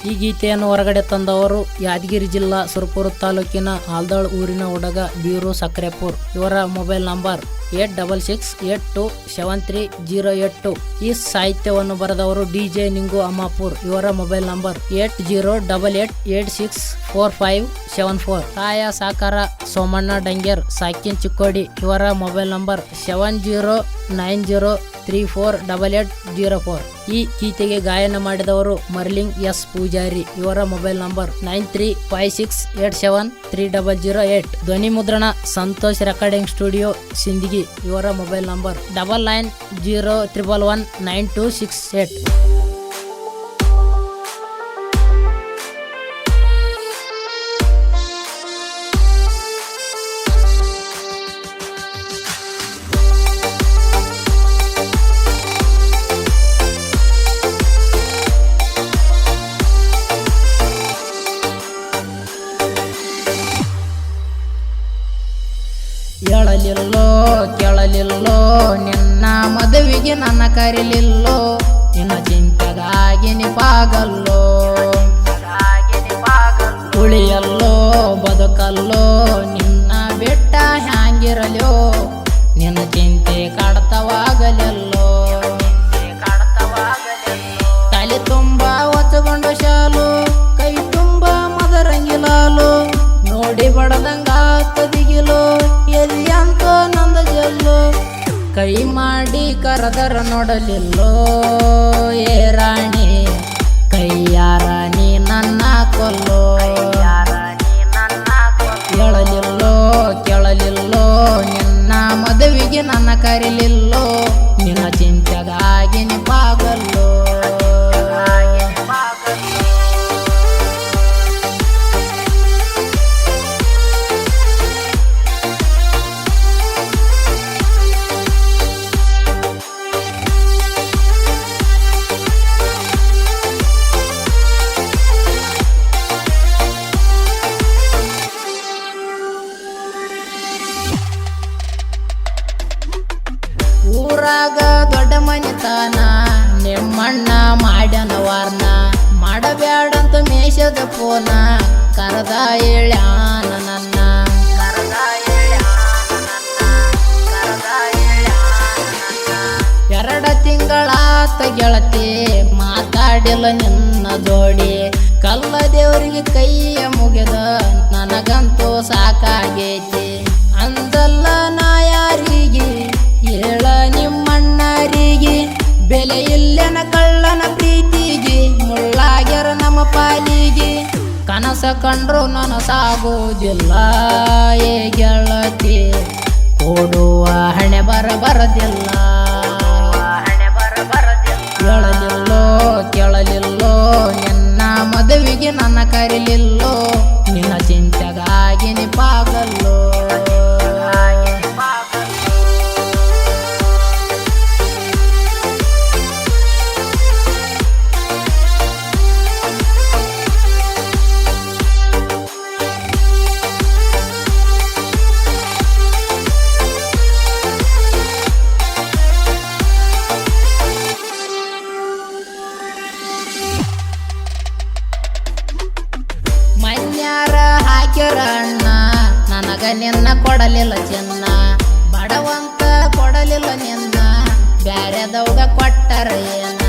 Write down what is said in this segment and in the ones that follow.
ಈ ಗೀತೆಯನ್ನು ಹೊರಗಡೆ ತಂದವರು ಯಾದಗಿರಿ ಜಿಲ್ಲಾ ಸುರಪುರ ತಾಲೂಕಿನ ಆಲ್ದಾಳ್ ಊರಿನ ಹುಡುಗ ಬೀರು ಸಕ್ರೆಪುರ್. ಇವರ ಮೊಬೈಲ್ ನಂಬರ್ 8682737082. ಈ ಸಾಹಿತ್ಯವನ್ನು ಬರೆದವರು DJ ನಿಂಗು ಅಮ್ಮಾಪುರ್. ಇವರ ಮೊಬೈಲ್ ನಂಬರ್ 8088864574. ಸಹಾಯ ಸಾಕಾರ ಸೋಮಣ್ಣ ಡಂಗೇರ್ ಸಾಕಿನ್ ಚಿಕ್ಕೋಡಿ. ಇವರ ಮೊಬೈಲ್ ನಂಬರ್ 7090348804. ಈ ಗೀತೆಗೆ ಗಾಯನ ಮಾಡಿದವರು ಮರ್ಲಿಂಗ್ ಎಸ್ ಪೂಜಾರಿ. ಇವರ ಮೊಬೈಲ್ ನಂಬರ್ 9356873008. ಧ್ವನಿ ಮುದ್ರಣ ಸಂತೋಷ್ ರೆಕಾರ್ಡಿಂಗ್ ಸ್ಟುಡಿಯೋ ಸಿಂದಗಿ. ಇವರ ಮೊಬೈಲ್ ನಂಬರ್ 9901119268. ಹೇಳಲಿಲ್ಲೋ ಕೇಳಲಿಲ್ಲೋ ನಿನ್ನ ಮದುವೆಗೆ ನನ್ನ ಕರೀಲಿಲ್ಲೋ, ನಿನ್ನ ಚಿಂತೆಗಾಗಿ ನಿಪಾಗಲ್ಲೋ, ಉಳಿಯಲ್ಲೋ ಬದುಕಲ್ಲೋ ನಿನ್ನ ಬೆಟ್ಟ ಹ್ಯಾಂಗಿರಲೋ, ನಿನ್ನ ಚಿಂತೆ ಕಾಡ್ತವಾಗಲೆಲ್ಲೋ. ತಲೆ ತುಂಬ ಹೊತ್ತುಕೊಂಡು ಶಾಲು, ಕೈ ತುಂಬ ಮದರಂಗಿಲಾಲು, ನೋಡಿ ಬಡದಂಗಾತದಿಗಿಲು, ಎಲ್ಲಿ ಅಂತ ನಂದ ಜಲ್ಲು. ಕೈ ಮಾಡಿ ಕರದರ ನೋಡಲಿಲ್ಲೋ ಏ ರಾಣಿ, ಕೈಯಾರ ನೀ ನನ್ನ ಕೊಲ್ಲೋ. ಹೇಳಲಿಲ್ಲೋ ಕೇಳಲಿಲ್ಲೋ ನಿನ್ನ ಮದುವೆಗೆ ನನ್ನ ಕರೀಲಿಲ್ಲೋ, ನಿನ್ನ ಚಿಂತೆಗಾಗಿ ನಿಪಾಗಲ್ಲೋ. ಊರಾಗ ದೊಡ್ಡ ಮನಿತಾನ ನಿಮ್ಮಣ್ಣ ಮಾಡ್ಯಾನ ವಾರ್ನ, ಮಾಡಬ್ಯಾಡಂತ ಮೇಷದ ಫೋನ ಕರದ ಹೇಳ್ಯಾನ ನನ್ನ. ಎರಡು ತಿಂಗಳಾತ ಗೆಳತಿ ಮಾತಾಡಿಲ್ಲ ನಿನ್ನ ಜೋಡಿ, ಕಲ್ಲ ದೇವರಿಗೆ ಕೈಯ ಮುಗಿದ ನನಗಂತೂ ಸಾಕಾಗೈತಿ. ಅಂದಲ್ಲ ನಾ ಯಾರಿಗೆ ಹೇಳ ನಿಮ್ಮಣ್ಣರಿಗೆ, ಬೆಲೆ ಇಲ್ಲೆನ ಕಳ್ಳನ ಪ್ರೀತಿಗೆ, ಮುಳ್ಳಾಗ್ಯರ ನಮ್ಮ ಪಾಲಿಗೆ. ಕನಸ ಕಂಡ್ರು ನನಸಾಗೋದಿಲ್ಲ ಏ ಗೆಳತಿ, ಕೊಡುವ ಹಣೆ ಬರದಿಲ್ಲ. ಹೇಳಲಿಲ್ಲೋ ಕೇಳಲಿಲ್ಲೋ ನಿನ್ನ ಮದುವೆಗೆ ನನ್ನ ಕರೀಲಿಲ್ಲೋ, ನಿನ್ನ ಚಿಂತೆಗಾಗಿ ನಿಪಾಗಲ್ಲೋ. ಅಣ್ಣ ನನಗ ನಿನ್ನ ಕೊಡಲಿಲ್ಲ ಚಿನ್ನ, ಬಡವಂತ ಕೊಡಲಿಲ್ಲ ನಿನ್ನ, ಬ್ಯಾರೆದವ್ಗ ಕೊಟ್ಟರ ಏನ.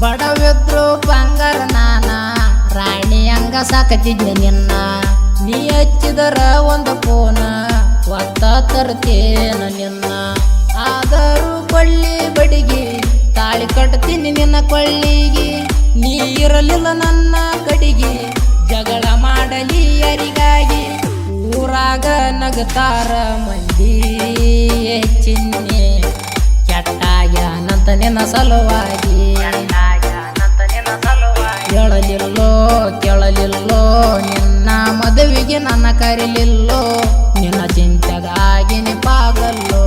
ಬಡವಿದ್ರು ಬಂಗಾರ ನಾನ, ರಾಣಿ ಹಂಗ ಸಾಕತಿದ್ದೆ ನಿನ್ನ. ನೀ ಹಚ್ಚಿದರ ಒಂದು ಫೋನ ಒತ್ತ ತರ್ತೇನ ನಿನ್ನ. ಆದರೂ ಕೊಳ್ಳಿ ಬಡಿಗೆ ತಾಳಿ ಕಟ್ತೀನಿ ನಿನ್ನ ಕೊಳ್ಳಿಗೆ, ನೀ ಇರಲಿಲ್ಲ ನನ್ನ ಕಡಿಗೆ, ಜಗಳ ಮಾಡಲಿ ಯಾರಿಗಾಗಿ. ಊರಾಗ ನಗತಾರ ಮಂದಿ ಚಿನ್ನೆ, ಕೆಟ್ಟಾಗ್ಯಾನಂತ ನಿನ್ನ ಸಲುವಾಗಿ. ಹೇಳಲಿಲ್ಲೋ ಕೇಳಲಿಲ್ಲೋ ನಿನ್ನ ಮದುವೆಗೆ ನನ್ನ ಕರೀಲಿಲ್ಲೋ, ನಿನ್ನ ಚಿಂತೆಗಾಗಿ ನಿಪಾಗಲ್ಲೋ.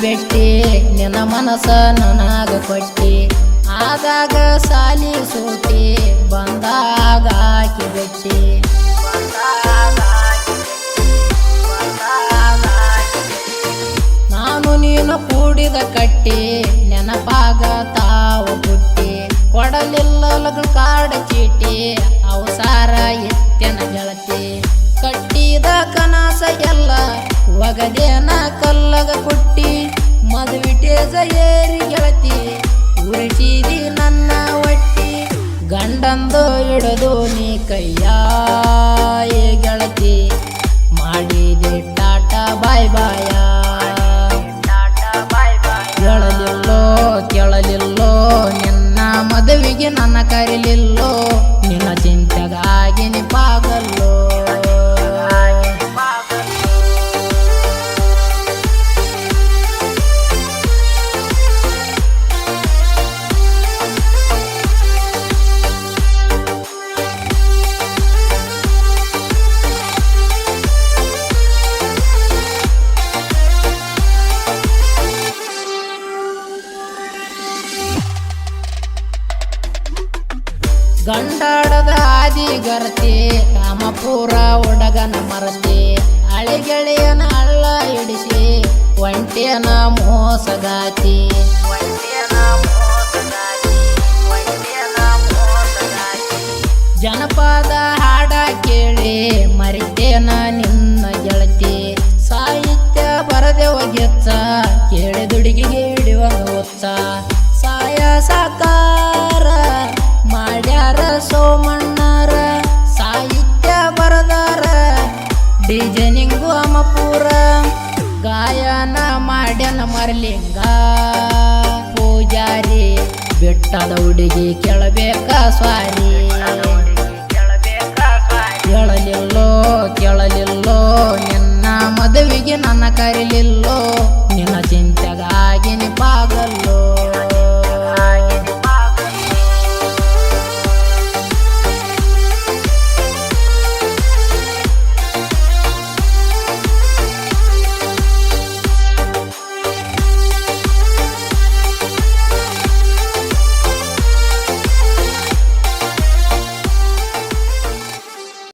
ಬೆಟ್ಟಿ ನಿನ್ನ ಮನಸ ನನಗ ಕೊಟ್ಟಿ ಆದಾಗ ಸಾಲಿ ಸೂಟಿ ಬಂದಾಗ ಆಕಿ ಬೆಟ್ಟಿ ನಾನು ನೀನು ಕೂಡಿದ ಕಟ್ಟಿ ನೆನಪಾಗ ತಾವು ಪುಟ್ಟಿ ಕೊಡಲಿಲ್ಲ ಲಗ್ನ ಕಾಡ ಚೀಟಿ ಅವಸಾರ ಎತ್ತನ ಗೆಳತಿ ಕಟ್ಟಿದ ಕನಸ ಎಲ್ಲ ಒಗದೇನ ಕಲ್ಲಗ ಕುಟ್ಟಿ ಮದುವಿಟೇಜ ಏರಿ ಗೆಳತಿ ಉರಿಸಿದಿ ನನ್ನ ಒಟ್ಟಿ ಗಂಡಂದು ಹಿಡಿದು ನೀ ಕೈಯ ಏ ಗೆಳತಿ ಮಾಡಿದೆ ಟಾಟಾ ಬಾಯ್ ಬಾಯ ಕೇಳಲಿಲ್ಲೋ ನಿನ್ನ ಮದುವೆಗೆ ನನ್ನ ಕರೀಲಿಲ್ಲೋ ನಿನ್ನ ಚಿಂತೆಗಾಗಿ ನಿಪಾಗಲ್ಲೋ ಗಂಡಾಡದ ಆದಿಗರತಿ ರಾಮಪುರ ಹುಡುಗನ ಮರತಿ ಹಳೆಗೆಳೆಯನ ಹಳ್ಳ ಹಿಡಿಸಿ ಒಂಟೆನ ಮೋಸಗಾತಿ ಜನಪದ ಹಾಡ ಕೇಳಿ ಮರಿತೇನ ನಿನ್ನ ಗೆಳತಿ ಸಾಹಿತ್ಯ ಬರದೆ ಒಗೆಚ್ಚ ಕೇಳಿ ದುಡುಗಿಗೆ ಹಿಡಿಯುವಂಗ ಒಚ್ಚ ಸಾಯ ಸಾಕಾರ ಮಾಡ್ಯಾರ ಸೋಮಣ್ಣರ ಸಾಹಿತ್ಯ ಬರದಾರ ಡಿಜನಿಂಗು ಅಮಪುರ ಗಾಯನ ಮಾಡ್ಯನ ಮರಲಿಂಗ ಪೂಜಾರಿ ಬೆಟ್ಟದ ಹುಡುಗಿ ಕೇಳಬೇಕ ಸ್ವಾರಿ ಕೇಳಲಿಲ್ಲೋ ನಿನ್ನ ಮದುವೆಗೆ ನನ್ನ ಕರೀಲಿಲ್ಲೋ ನಿನ್ನ ಚಿಂತೆ